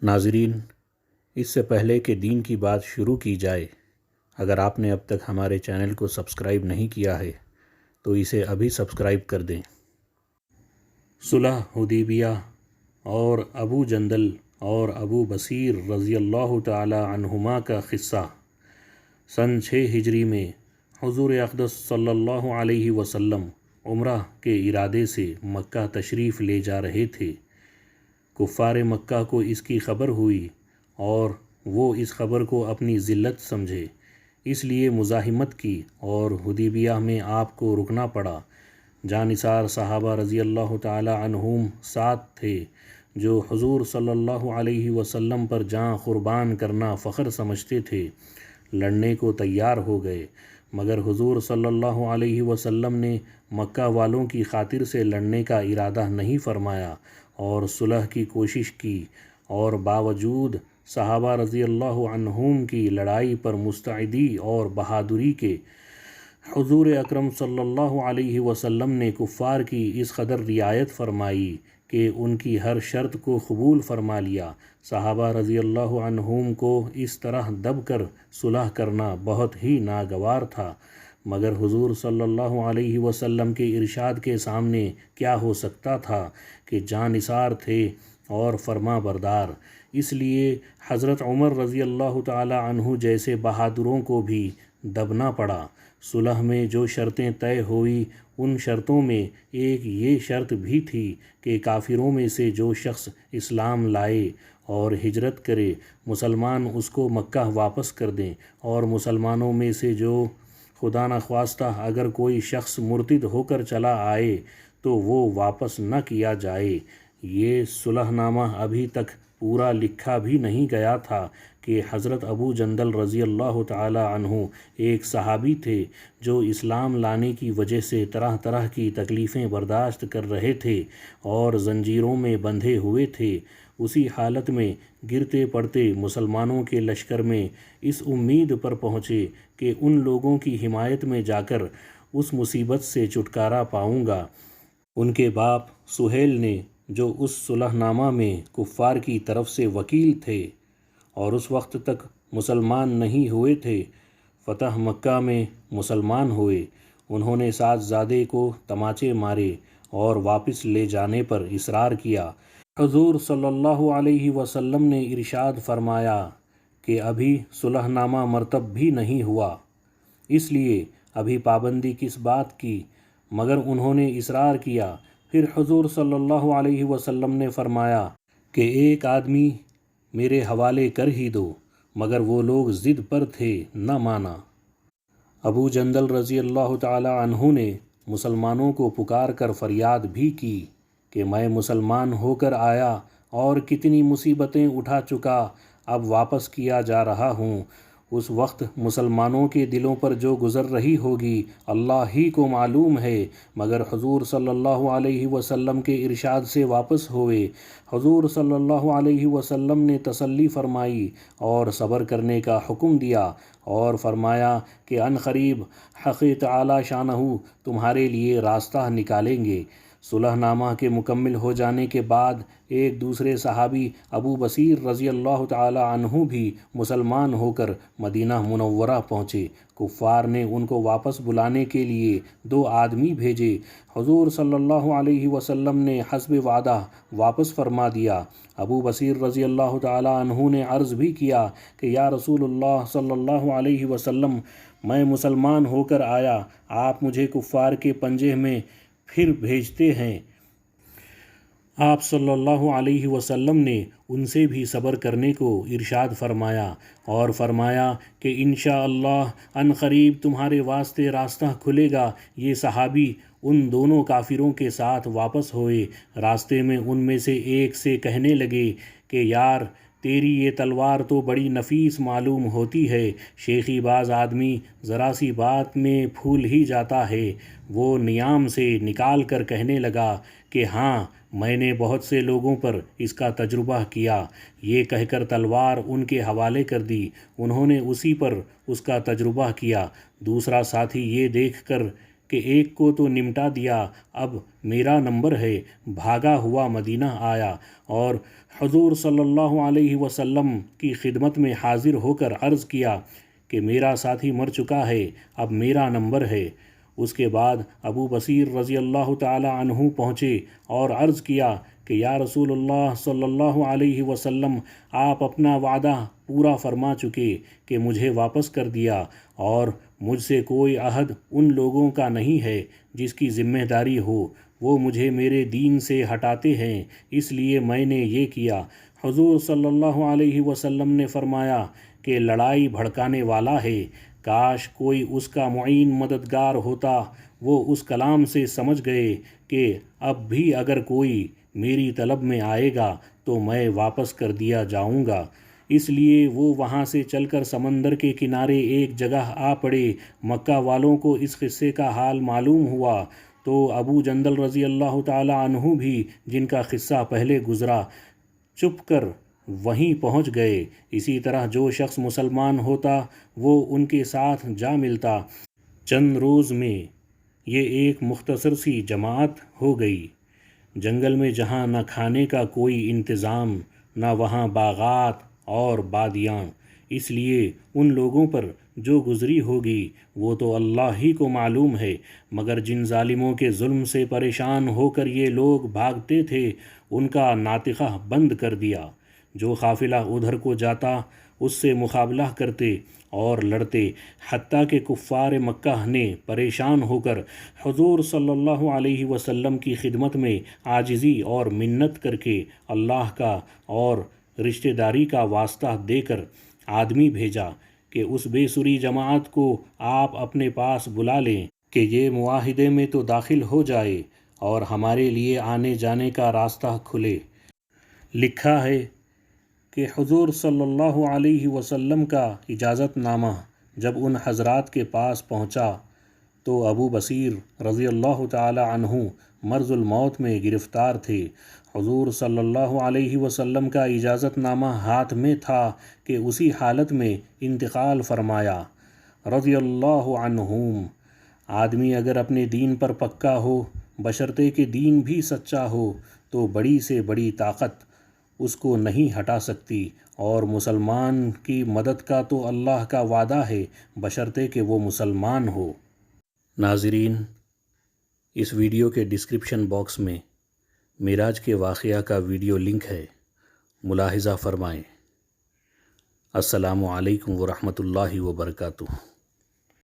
ناظرین، اس سے پہلے کہ دین کی بات شروع کی جائے، اگر آپ نے اب تک ہمارے چینل کو سبسکرائب نہیں کیا ہے تو اسے ابھی سبسکرائب کر دیں۔ صلح حدیبیہ اور ابو جندل اور ابو بصیر رضی اللہ تعالی عنہما کا قصہ۔ سن 6 ہجری میں حضور اقدس صلی اللہ علیہ وسلم عمرہ کے ارادے سے مکہ تشریف لے جا رہے تھے۔ کفار مکہ کو اس کی خبر ہوئی اور وہ اس خبر کو اپنی ذلت سمجھے، اس لیے مزاحمت کی اور حدیبیہ میں آپ کو رکنا پڑا۔ جانثار صحابہ رضی اللہ تعالی عنہم ساتھ تھے، جو حضور صلی اللہ علیہ وسلم پر جاں قربان کرنا فخر سمجھتے تھے، لڑنے کو تیار ہو گئے، مگر حضور صلی اللہ علیہ وسلم نے مکہ والوں کی خاطر سے لڑنے کا ارادہ نہیں فرمایا اور صلح کی کوشش کی، اور باوجود صحابہ رضی اللہ عنہم کی لڑائی پر مستعدی اور بہادری کے، حضور اکرم صلی اللہ علیہ وسلم نے کفار کی اس قدر رعایت فرمائی کہ ان کی ہر شرط کو قبول فرما لیا۔ صحابہ رضی اللہ عنہم کو اس طرح دب کر صلح کرنا بہت ہی ناگوار تھا، مگر حضور صلی اللہ علیہ وسلم کے ارشاد کے سامنے کیا ہو سکتا تھا کہ جانثار تھے اور فرما بردار، اس لیے حضرت عمر رضی اللہ تعالی عنہ جیسے بہادروں کو بھی دبنا پڑا۔ صلح میں جو شرطیں طے ہوئی، ان شرطوں میں ایک یہ شرط بھی تھی کہ کافروں میں سے جو شخص اسلام لائے اور ہجرت کرے، مسلمان اس کو مکہ واپس کر دیں، اور مسلمانوں میں سے جو خدا نخواستہ اگر کوئی شخص مرتد ہو کر چلا آئے تو وہ واپس نہ کیا جائے۔ یہ صلح نامہ ابھی تک پورا لکھا بھی نہیں گیا تھا کہ حضرت ابو جندل رضی اللہ تعالی عنہ ایک صحابی تھے جو اسلام لانے کی وجہ سے طرح طرح کی تکلیفیں برداشت کر رہے تھے اور زنجیروں میں بندھے ہوئے تھے۔ اسی حالت میں گرتے پڑتے مسلمانوں کے لشکر میں اس امید پر پہنچے کہ ان لوگوں کی حمایت میں جا کر اس مصیبت سے چھٹکارا پاؤں گا۔ ان کے باپ سہیل نے، جو اس صلح نامہ میں کفار کی طرف سے وکیل تھے اور اس وقت تک مسلمان نہیں ہوئے تھے، فتح مکہ میں مسلمان ہوئے۔ انہوں نے صاحبزادے کو تماچے مارے اور واپس لے جانے پر اصرار کیا۔ حضور صلی اللہ علیہ وسلم نے ارشاد فرمایا کہ ابھی صلح نامہ مرتب بھی نہیں ہوا، اس لیے ابھی پابندی کس بات کی؟ مگر انہوں نے اصرار کیا۔ پھر حضور صلی اللہ علیہ وسلم نے فرمایا کہ ایک آدمی میرے حوالے کر ہی دو، مگر وہ لوگ ضد پر تھے، نہ مانا۔ ابو جندل رضی اللہ تعالی عنہ نے مسلمانوں کو پکار کر فریاد بھی کی کہ میں مسلمان ہو کر آیا اور کتنی مصیبتیں اٹھا چکا، اب واپس کیا جا رہا ہوں۔ اس وقت مسلمانوں کے دلوں پر جو گزر رہی ہوگی اللہ ہی کو معلوم ہے، مگر حضور صلی اللہ علیہ وسلم کے ارشاد سے واپس ہوئے۔ حضور صلی اللہ علیہ وسلم نے تسلی فرمائی اور صبر کرنے کا حکم دیا اور فرمایا کہ عن قریب حق تعالی شانہ تمہارے لیے راستہ نکالیں گے۔ صلح نامہ کے مکمل ہو جانے کے بعد ایک دوسرے صحابی ابو بصیر رضی اللہ تعالی عنہ بھی مسلمان ہو کر مدینہ منورہ پہنچے۔ کفار نے ان کو واپس بلانے کے لیے 2 آدمی بھیجے۔ حضور صلی اللہ علیہ وسلم نے حسب وعدہ واپس فرما دیا۔ ابو بصیر رضی اللہ تعالی عنہ نے عرض بھی کیا کہ یا رسول اللہ صلی اللہ علیہ وسلم، میں مسلمان ہو کر آیا، آپ مجھے کفار کے پنجے میں پھر بھیجتے ہیں۔ آپ صلی اللہ علیہ وسلم نے ان سے بھی صبر کرنے کو ارشاد فرمایا اور فرمایا کہ انشاءاللہ عن قریب تمہارے واسطے راستہ کھلے گا۔ یہ صحابی ان دونوں کافروں کے ساتھ واپس ہوئے۔ راستے میں ان میں سے ایک سے کہنے لگے کہ یار، تیری یہ تلوار تو بڑی نفیس معلوم ہوتی ہے، شیخی باز آدمی ذرا سی بات میں پھول ہی جاتا ہے۔ وہ نیام سے نکال کر کہنے لگا کہ ہاں، میں نے بہت سے لوگوں پر اس کا تجربہ کیا۔ یہ کہہ کر تلوار ان کے حوالے کر دی۔ انہوں نے اسی پر اس کا تجربہ کیا۔ دوسرا ساتھی یہ دیکھ کر کہ ایک کو تو نمٹا دیا، اب میرا نمبر ہے۔ بھاگا ہوا مدینہ آیا اور حضور صلی اللہ علیہ وسلم کی خدمت میں حاضر ہو کر عرض کیا کہ میرا ساتھی مر چکا ہے، اب میرا نمبر ہے۔ اس کے بعد ابو بصیر رضی اللہ تعالی عنہ پہنچے اور عرض کیا کہ یا رسول اللہ صلی اللہ علیہ وسلم، آپ اپنا وعدہ پورا فرما چکے کہ مجھے واپس کر دیا، اور مجھ سے کوئی عہد ان لوگوں کا نہیں ہے جس کی ذمہ داری ہو، وہ مجھے میرے دین سے ہٹاتے ہیں، اس لیے میں نے یہ کیا۔ حضور صلی اللہ علیہ وسلم نے فرمایا کہ لڑائی بھڑکانے والا ہے، کاش کوئی اس کا معین مددگار ہوتا۔ وہ اس کلام سے سمجھ گئے کہ اب بھی اگر کوئی میری طلب میں آئے گا تو میں واپس کر دیا جاؤں گا، اس لیے وہ وہاں سے چل کر سمندر کے کنارے ایک جگہ آ پڑے۔ مکہ والوں کو اس قصے کا حال معلوم ہوا تو ابو جندل رضی اللہ تعالی عنہ بھی، جن کا قصہ پہلے گزرا، چھپ کر وہیں پہنچ گئے۔ اسی طرح جو شخص مسلمان ہوتا وہ ان کے ساتھ جا ملتا۔ چند روز میں یہ ایک مختصر سی جماعت ہو گئی۔ جنگل میں جہاں نہ کھانے کا کوئی انتظام، نہ وہاں باغات اور بادیاں، اس لیے ان لوگوں پر جو گزری ہوگی وہ تو اللہ ہی کو معلوم ہے، مگر جن ظالموں کے ظلم سے پریشان ہو کر یہ لوگ بھاگتے تھے ان کا ناطقہ بند کر دیا۔ جو قافلہ ادھر کو جاتا اس سے مقابلہ کرتے اور لڑتے، حتیٰ کہ کفار مکہ نے پریشان ہو کر حضور صلی اللہ علیہ وسلم کی خدمت میں عاجزی اور منت کر کے اللہ کا اور رشتہ داری کا واسطہ دے کر آدمی بھیجا کہ اس بے سری جماعت کو آپ اپنے پاس بلا لیں کہ یہ معاہدے میں تو داخل ہو جائے اور ہمارے لیے آنے جانے کا راستہ کھلے۔ لکھا ہے کہ حضور صلی اللہ علیہ وسلم کا اجازت نامہ جب ان حضرات کے پاس پہنچا تو ابو بصیر رضی اللہ تعالی عنہ مرض الموت میں گرفتار تھے۔ حضور صلی اللہ علیہ وسلم کا اجازت نامہ ہاتھ میں تھا کہ اسی حالت میں انتقال فرمایا رضی اللہ عنہم۔ آدمی اگر اپنے دین پر پکا ہو، بشرطے کہ دین بھی سچا ہو، تو بڑی سے بڑی طاقت اس کو نہیں ہٹا سکتی، اور مسلمان کی مدد کا تو اللہ کا وعدہ ہے بشرطے کہ وہ مسلمان ہو۔ ناظرین، اس ویڈیو کے ڈسکرپشن باکس میں معراج کے واقعہ کا ویڈیو لنک ہے، ملاحظہ فرمائیں۔ السلام علیکم ورحمۃ اللہ وبرکاتہ۔